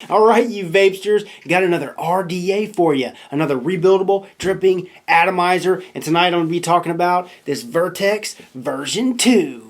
Alright, you vapesters, got another RDA for you. Another rebuildable, dripping atomizer. And tonight I'm going to be talking about this Vertex version 2.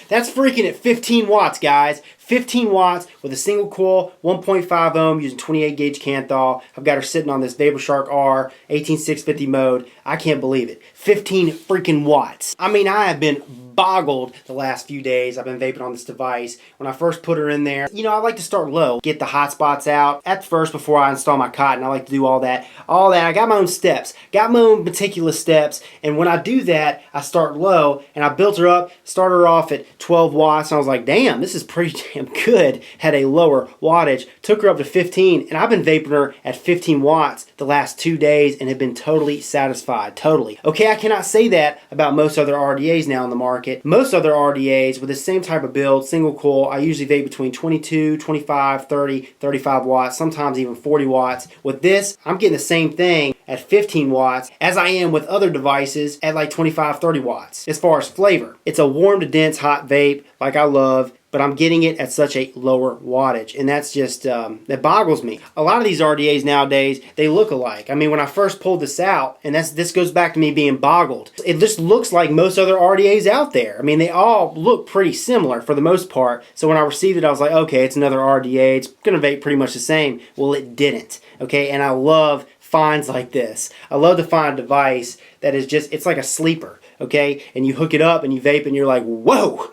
That's freaking at 15 watts, guys. 15 watts with a single coil, 1.5 ohm, using 28 gauge Canthal. I've got her sitting on this VaporShark R 18650 mode. I can't believe it. 15 freaking watts. I mean, I have been boggled the last few days. I've been vaping on this device. When I first put her in there, you know, I like to start low, get the hot spots out at first before I install my cotton. I like to do all that. I got my own steps, got my own meticulous steps, and when I do that, I start low, and I built her up, started her off at 12 watts, and I was like, damn, this is pretty damn good. Had a lower wattage, took her up to 15, and I've been vaping her at 15 watts the last 2 days and have been totally satisfied, totally. Okay, I cannot say that about most other RDAs now in the market. Most other RDAs with the same type of build, single coil, I usually vape between 22, 25, 30, 35 watts, sometimes even 40 watts. With this, I'm getting the same thing at 15 watts as I am with other devices at like 25, 30 watts. As far as flavor, it's a warm to dense hot vape like I love, but I'm getting it at such a lower wattage, and that's just, that boggles me. A lot of these RDAs nowadays, they look alike. I mean, when I first pulled this out, and this goes back to me being boggled, it just looks like most other RDAs out there. I mean, they all look pretty similar for the most part, so when I received it, I was like, okay, it's another RDA, it's gonna vape pretty much the same. Well, it didn't, okay, and I love finds like this. I love to find a device that is just, it's like a sleeper, okay, and you hook it up and you vape and you're like, whoa!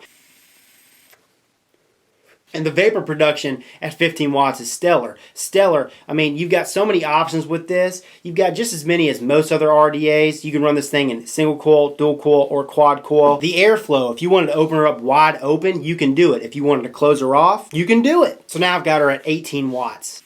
And the vapor production at 15 watts is stellar. Stellar. I mean, you've got so many options with this. You've got just as many as most other RDAs. You can run this thing in single coil, dual coil, or quad coil. The airflow, if you wanted to open her up wide open, you can do it. If you wanted to close her off, you can do it. So now I've got her at 18 watts.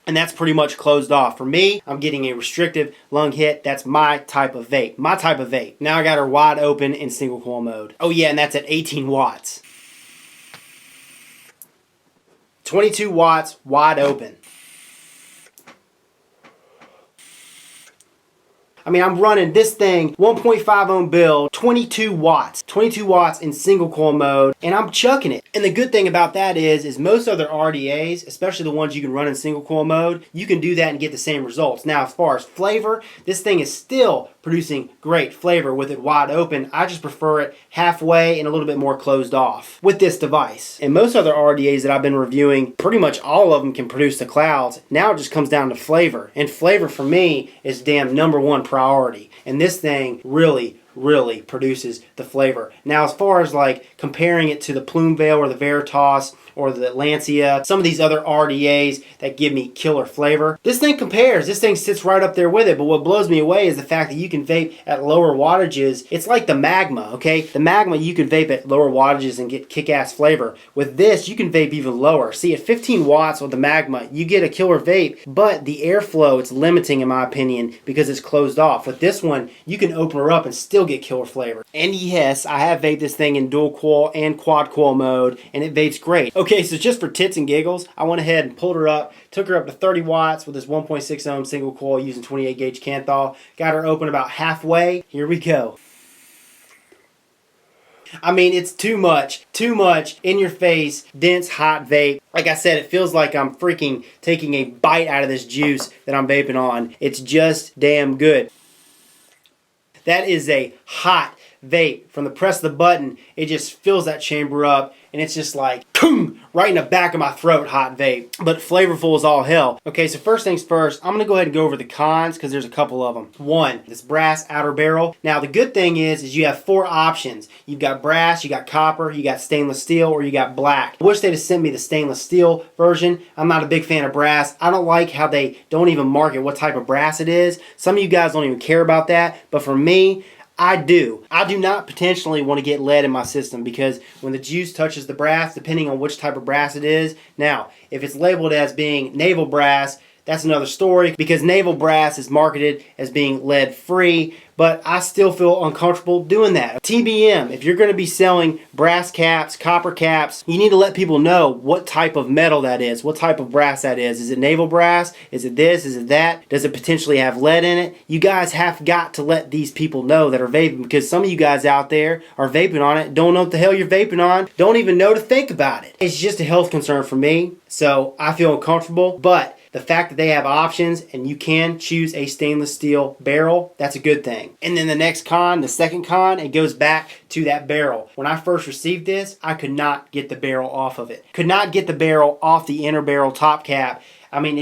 And that's pretty much closed off. For me, I'm getting a restrictive lung hit. That's my type of vape. My type of vape. Now I got her wide open in single coil mode. Oh yeah, and that's at 18 watts. 22 watts, wide open. I mean, I'm running this thing, 1.5 ohm build, 22 watts. 22 watts in single coil mode, and I'm chucking it. And the good thing about that is most other RDAs, especially the ones you can run in single coil mode, you can do that and get the same results. Now, as far as flavor, this thing is still producing great flavor with it wide open. I just prefer it halfway and a little bit more closed off with this device. And most other RDAs that I've been reviewing, pretty much all of them can produce the clouds. Now it just comes down to flavor. And flavor for me is damn #1 priority. And this thing really produces the flavor. Now, as far as like comparing it to the Plume Veil or the Veritas or the Lancia, some of these other RDAs that give me killer flavor, this thing compares. This thing sits right up there with it. But what blows me away is the fact that you can vape at lower wattages. It's like the Magma, okay? The Magma, you can vape at lower wattages and get kick-ass flavor. With this, you can vape even lower. See, at 15 watts with the Magma, you get a killer vape, but the airflow, it's limiting in my opinion because it's closed off. With this one, you can open her up and still get killer flavor. And yes, I have vaped this thing in dual coil and quad coil mode, and it vapes great. Okay, so just for tits and giggles, I went ahead and pulled her up, took her up to 30 watts with this 1.6 ohm single coil using 28 gauge Canthal, got her open about halfway. Here we go. I mean, it's too much, in your face, dense, hot vape. Like I said, it feels like I'm freaking taking a bite out of this juice that I'm vaping on. It's just damn good. That is a hot vape. From the press of the button, it just fills that chamber up, and it's just like, boom, right in the back of my throat, hot vape. But flavorful as all hell. Okay, so first things first, I'm going to go ahead and go over the cons because there's a couple of them. One, this brass outer barrel. Now, the good thing is you have 4 options. You've got brass, you got copper, you got stainless steel, or you got black. I wish they'd have sent me the stainless steel version. I'm not a big fan of brass. I don't like how they don't even market what type of brass it is. Some of you guys don't even care about that, but for me, I do. I do not potentially want to get lead in my system because when the juice touches the brass, depending on which type of brass it is, now, if it's labeled as being naval brass, That's another story because naval brass is marketed as being lead free, but I still feel uncomfortable doing that. TBM, if you're going to be selling brass caps, copper caps, you need to let people know what type of metal that is, what type of brass that is. Is it naval brass? Is it this? Is it that? Does it potentially have lead in it? You guys have got to let these people know that are vaping, because some of you guys out there are vaping on it, don't know what the hell you're vaping on, don't even know to think about it. It's just a health concern for me, so I feel uncomfortable, but the fact that they have options and you can choose a stainless steel barrel, that's a good thing. And then the next con, the second con, it goes back to that barrel. When I first received this, I could not get the barrel off of it. Could not get the barrel off the inner barrel top cap. I mean,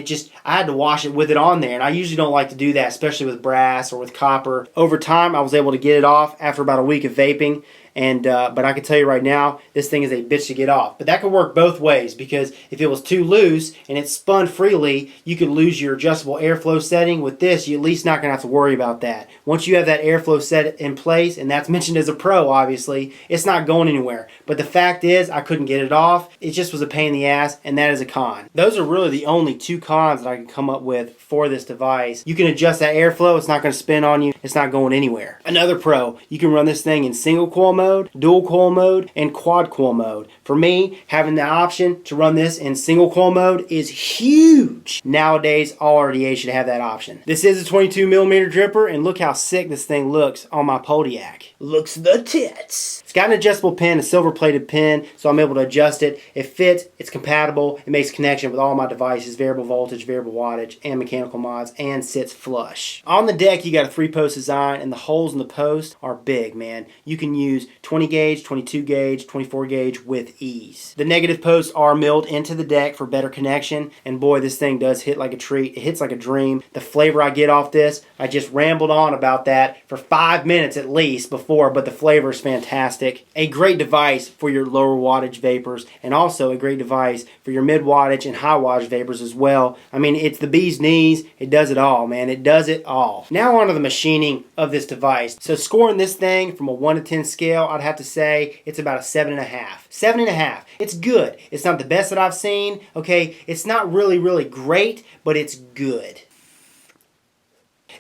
I had to wash it with it on there, and I usually don't like to do that, especially with brass or with copper. Over time, I was able to get it off after about a week of vaping, and but I can tell you right now, this thing is a bitch to get off. But that could work both ways, because if it was too loose and it spun freely, you could lose your adjustable airflow setting. With this, you're at least not going to have to worry about that. Once you have that airflow set in place, and that's mentioned as a pro, obviously, it's not going anywhere. But the fact is, I couldn't get it off. It just was a pain in the ass, and that is a con. Those are really the only two cons that I can come up with for this device. You can adjust that airflow. It's not going to spin on you. It's not going anywhere. Another pro, you can run this thing in single coil mode, dual coil mode, and quad coil mode. For me, having the option to run this in single coil mode is huge. Nowadays, all RDA should have that option. This is a 22mm dripper, and look how sick this thing looks on my Podiac. Looks the tits. It's got an adjustable pin, a silver plated pin, so I'm able to adjust it. It fits, it's compatible, it makes connection with all my devices, variable voltage, variable wattage, and mechanical mods, and sits flush. On the deck, you got a 3-post design, and the holes in the post are big, man. You can use 20 gauge, 22 gauge, 24 gauge with ease. The negative posts are milled into the deck for better connection, and boy, this thing does hit like a treat. It hits like a dream. The flavor I get off this, I just rambled on about that for 5 minutes at least before, but the flavor is fantastic. A great device for your lower wattage vapors, and also a great device for your mid wattage and high wattage vapors as well. I mean, it's the bee's knees. It does it all, man. It does it all. Now on to the machining of this device. So scoring this thing from a 1 to 10 scale, I'd have to say it's about a 7.5. 7.5. It's good. It's not the best that I've seen. Okay, it's not really, really great, but it's good.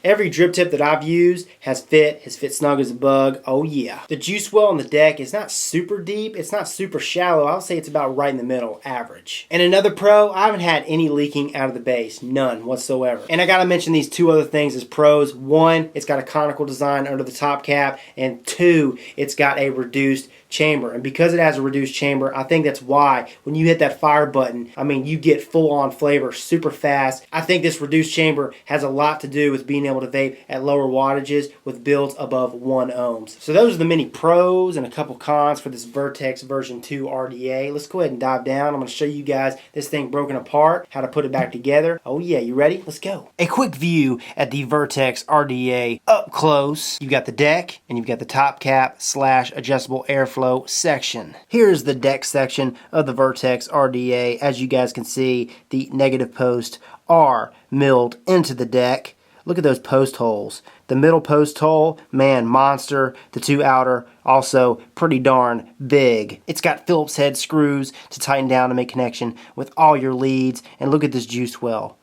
Every drip tip that I've used has fit snug as a bug. Oh yeah. The juice well on the deck is not super deep. It's not super shallow. I'll say it's about right in the middle, average. And another pro, I haven't had any leaking out of the base. None whatsoever. And I gotta mention these two other things as pros. One, it's got a conical design under the top cap. And two, it's got a reduced chamber. And because it has a reduced chamber, I think that's why when you hit that fire button, I mean, you get full on flavor super fast. I think this reduced chamber has a lot to do with being able to vape at lower wattages with builds above 1 ohms. So those are the many pros and a couple cons for this Vertex version 2 RDA. Let's go ahead and dive down. I'm going to show you guys this thing broken apart, how to put it back together. Oh yeah, you ready? Let's go. A quick view at the Vertex RDA up close. You've got the deck and you've got the top cap / adjustable airflow section. Here's the deck section of the Vertex RDA. As you guys can see, the negative posts are milled into the deck. Look at those post holes. The middle post hole, man, monster. The two outer, also pretty darn big. It's got Phillips head screws to tighten down and make connection with all your leads. And look at this juice well.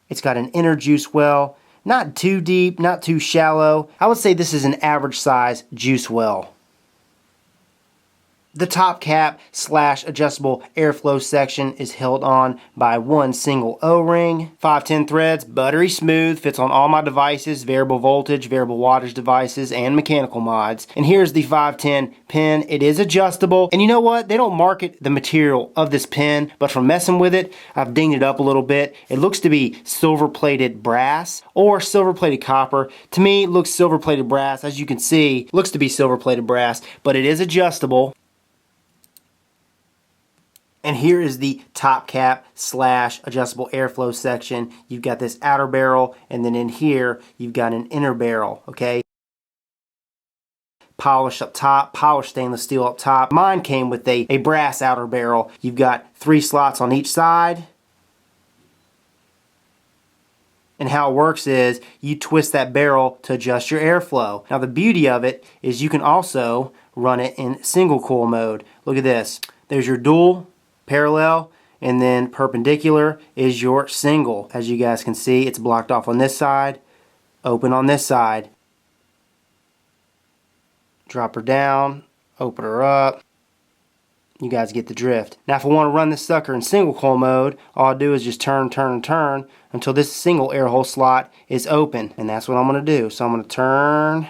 It's got an inner juice well. Not too deep, not too shallow. I would say this is an average size juice well. The top cap / adjustable airflow section is held on by one single O-ring. 510 threads, buttery smooth, fits on all my devices, variable voltage, variable wattage devices, and mechanical mods. And here's the 510 pin. It is adjustable. And you know what? They don't market the material of this pin, but from messing with it, I've dinged it up a little bit. It looks to be silver-plated brass or silver-plated copper. To me, it looks silver-plated brass. As you can see, looks to be silver-plated brass, but it is adjustable. And here is the top cap / adjustable airflow section. You've got this outer barrel, and then in here, you've got an inner barrel, okay? Polished up top, polished stainless steel up top. Mine came with a brass outer barrel. You've got 3 slots on each side. And how it works is you twist that barrel to adjust your airflow. Now the beauty of it is you can also run it in single coil mode. Look at this. There's your dual, parallel, and then perpendicular is your single. As you guys can see, it's blocked off on this side, open on this side. Drop her down, open her up. You guys get the drift. Now if I want to run this sucker in single coil mode, all I do is just turn, turn, and turn until this single air hole slot is open. And that's what I'm going to do. So I'm going to turn.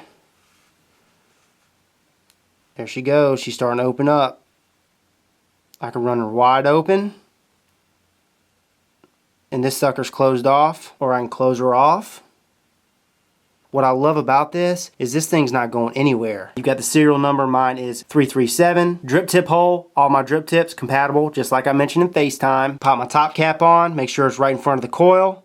There she goes. She's starting to open up. I can run her wide open. And this sucker's closed off, or I can close her off. What I love about this is this thing's not going anywhere. You've got the serial number, mine is 337. Drip tip hole, all my drip tips compatible, just like I mentioned in FaceTime. Pop my top cap on, make sure it's right in front of the coil.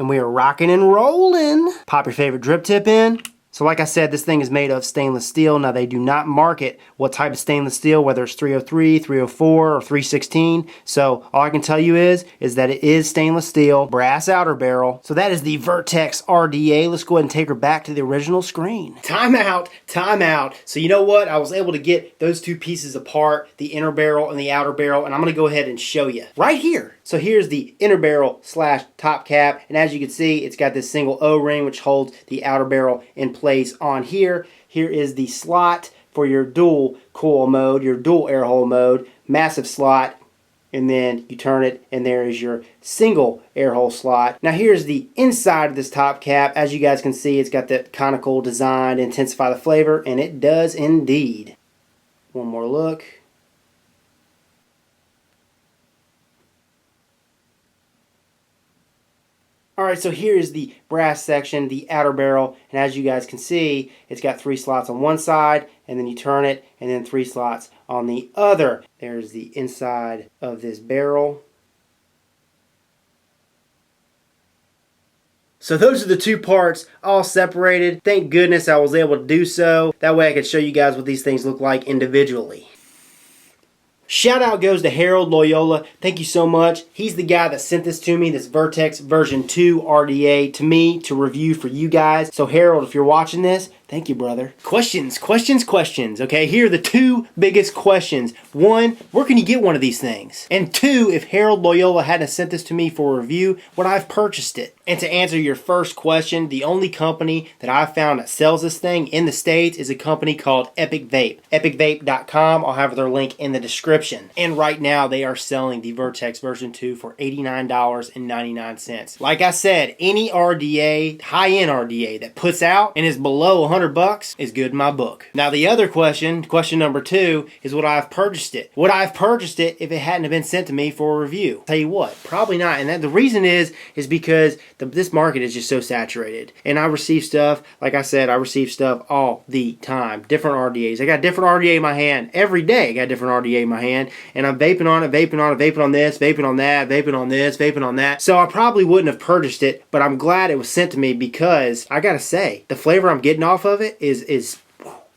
And we are rocking and rolling. Pop your favorite drip tip in. So like I said, this thing is made of stainless steel. Now they do not market what type of stainless steel, whether it's 303, 304, or 316. So all I can tell you is that it is stainless steel, brass outer barrel. So that is the Vertex RDA. Let's go ahead and take her back to the original screen. Time out, time out. So you know what? I was able to get those two pieces apart, the inner barrel and the outer barrel, and I'm gonna go ahead and show you right here. So here's the inner barrel slash top cap, and as you can see, it's got this single O-ring which holds the outer barrel in place on here. Here is the slot for your dual coil mode, your dual air hole mode, massive slot, and then you turn it and there is your single air hole slot. Now here's the inside of this top cap. As you guys can see, it's got that conical design to intensify the flavor, and it does indeed. One more look. Alright, so here is the brass section, the outer barrel, and as you guys can see, it's got 3 slots on one side, and then you turn it, and then 3 slots on the other. There's the inside of this barrel. So those are the two parts all separated. Thank goodness I was able to do so. That way I could show you guys what these things look like individually. Shout out goes to Harold Loyola. Thank you so much. He's the guy that sent this to me, this Vertex version 2 RDA to me to review for you guys. So Harold, if you're watching this, thank you, brother. Questions. Okay, here are the 2 biggest questions. 1, where can you get one of these things? And 2, if Harold Loyola hadn't sent this to me for a review, would I have purchased it? And to answer your first question, the only company that I've found that sells this thing in the States is a company called Epic Vape. EpicVape.com. I'll have their link in the description. And right now they are selling the Vertex version 2 for $89.99. Like I said, any RDA, high-end RDA that puts out and is below $100 is good in my book. Now the other question number 2, is would I have purchased it? Would I have purchased it if it hadn't been sent to me for a review? Tell you what, probably not. And the reason is because this market is just so saturated. And I receive stuff, like I said, I receive stuff all the time. Different RDAs. I got different RDA in my hand every day. I got different RDA in my hand, and I'm vaping on it, vaping on it, vaping on this, vaping on that, vaping on this, vaping on that. So I probably wouldn't have purchased it, but I'm glad it was sent to me because I gotta say, the flavor I'm getting off of it is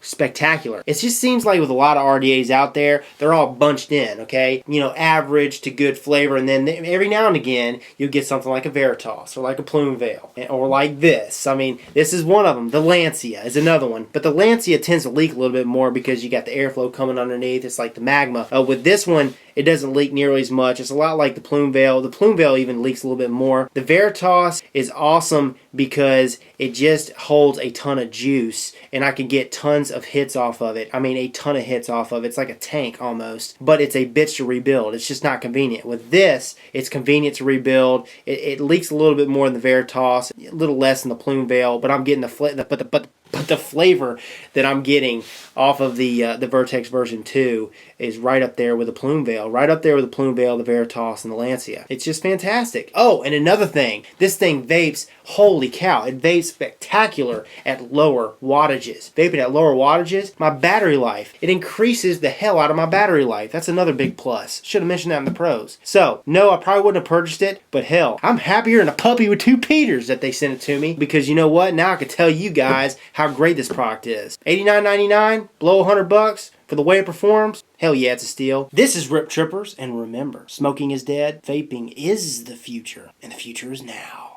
spectacular. It just seems like with a lot of RDAs out there, they're all bunched in, okay? You know, average to good flavor, and then every now and again, you'll get something like a Veritas, or like a Plume Veil, or like this. I mean, this is one of them. The Lancia is another one. But the Lancia tends to leak a little bit more because you got the airflow coming underneath. It's like the magma. With this one, it doesn't leak nearly as much. It's a lot like the Plume Veil. The Plume Veil even leaks a little bit more. The Veritas is awesome because it just holds a ton of juice, and I can get tons of hits off of it. I mean, a ton of hits off of it. It's like a tank almost, but it's a bitch to rebuild. It's just not convenient. With this, it's convenient to rebuild. It leaks a little bit more than the Veritas, a little less than the Plume Veil, but I'm getting the flavor that I'm getting off of the Vertex version 2 is right up there with the Plume Veil. Right up there with the Plume Veil, the Veritas, and the Lancia. It's just fantastic. Oh, and another thing. This thing vapes, holy cow, it vapes spectacular at lower wattages. Vaping at lower wattages, my battery life, it increases the hell out of my battery life. That's another big plus. Should have mentioned that in the pros. So, no, I probably wouldn't have purchased it, but hell, I'm happier than a puppy with 2 Peters that they sent it to me, because you know what? Now I can tell you guys how great this product is. $89.99, below $100 for the way it performs. Hell yeah, it's a steal. This is Rip Trippers, and remember, smoking is dead, vaping is the future, and the future is now.